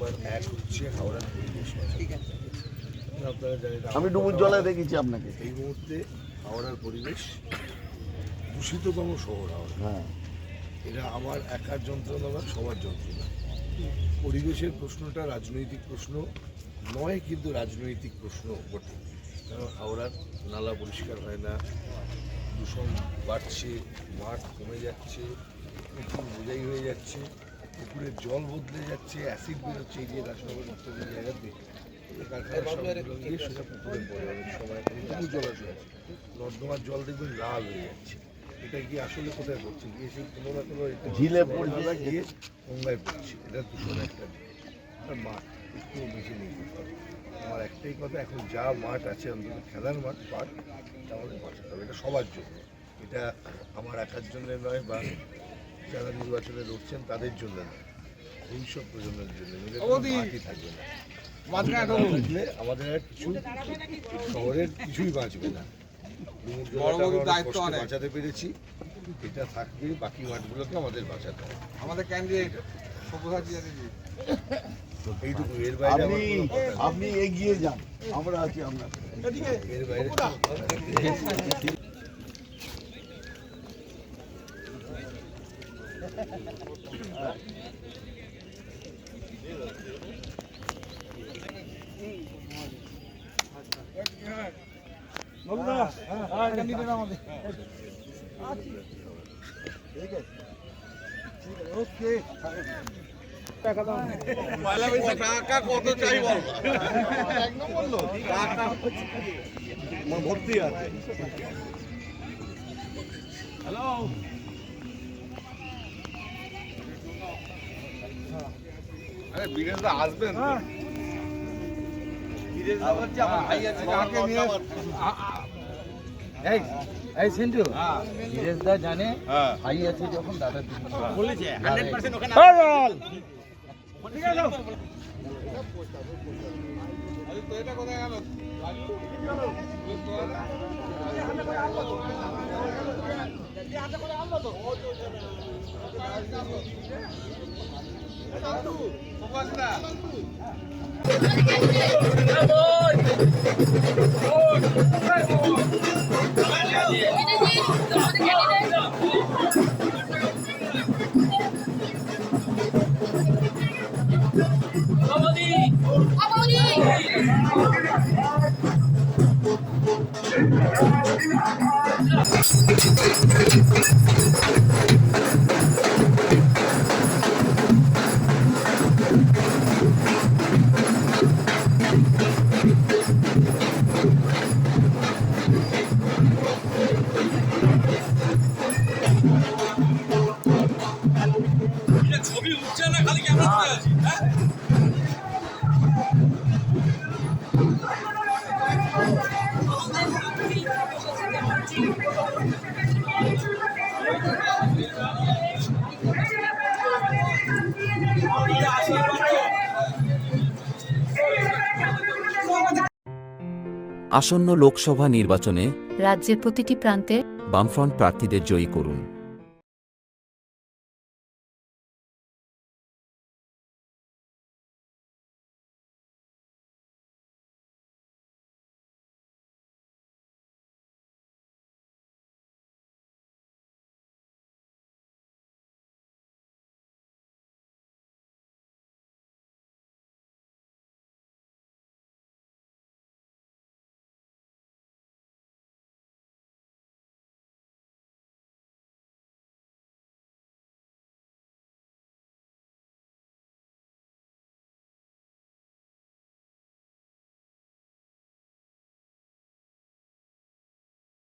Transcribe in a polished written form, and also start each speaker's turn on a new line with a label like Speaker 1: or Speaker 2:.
Speaker 1: Number 1 হচ্ছে হাওড়ার পরিবেশ। আপনারা জানেন
Speaker 2: আমি ডুবুর জলে দেখেছি আপনাকে।
Speaker 1: এই মুহূর্তে হাওড়ার পরিবেশ দূষিততম শহর হাওড়া।
Speaker 2: হ্যাঁ,
Speaker 1: এটা আমার একার যন্ত্রণা না, সবার যন্ত্রণা। পরিবেশের প্রশ্নটা রাজনৈতিক প্রশ্ন নয়, কিন্তু রাজনৈতিক প্রশ্ন বটে। কারণ হাওড়ার নালা পরিষ্কার হয় না, দূষণ বাড়ছে, মাঠ কমে যাচ্ছে, পুকুর বোঝাই হয়ে যাচ্ছে, পুকুরের জল বদলে যাচ্ছে, অ্যাসিড বেরোচ্ছে এই যে রাজনগর ইত্যাদি জায়গাতে। কারখানার সবগুলো গিয়ে সেটা পুকুরে পড়ে অনেক সময়। পুকুর জলাশয় আছে, নর্দমার জল দেখবেন লাল হয়ে যাচ্ছে। এটা কি আসলে কোথায় পড়ছে? গিয়ে সেই কোনো না কোনো
Speaker 2: ঝিলে পড়ছে,
Speaker 1: গিয়ে গঙ্গায় পড়ছে। এটা দূষণ একটা মাঠ একটু বেশি নেই। আমার একটাই কথা, এখন যা মাঠ আছে অন্তত খেলার মাঠ পার্ক আমাদের বাঁচাতে হবে। এটা সবার জন্য, এটা আমার একার জন্য নয়, বা যারা নির্বাচনে লড়ছেন তাদের জন্য নয়, ভবিষ্যৎ প্রজন্মের জন্য। মাঠই থাকবে না, থাকলে আমাদের আর কিছু শহরের কিছুই বাঁচবে না। বাঁচাতে পেরেছি, এটা থাকবে, বাকি মাঠগুলোকে আমাদের বাঁচাতে হবে।
Speaker 3: আমাদের ক্যান্ডিডেট
Speaker 1: এইটুকু, এর বাইরে
Speaker 2: আপনি এগিয়ে যান, আমরা আছি আপনার।
Speaker 1: এর বাইরে
Speaker 3: টাকা কত চাই বল? একদম বললো টাকা ভর্তি আছে। হ্যালো, আরে বীরেশদা আসবেন? বীরেশদা বলছে আমার ভাই আছে, কাকে নিয়ে?
Speaker 4: এই সিন্টু, বীরেশদা জানে ভাই আছে যখন দাদার দিন বলেছে 100% ওখানে ঠিক আছে।
Speaker 3: তো এটা কোথায় গেল? ছবি উঠছে না, খালি ক্যামেরা ধরে আছি।
Speaker 5: আসন্ন লোকসভা নির্বাচনে
Speaker 6: রাজ্যের প্রতিটি প্রান্তে
Speaker 5: বামফ্রন্ট প্রার্থীদের জয়ী করুন।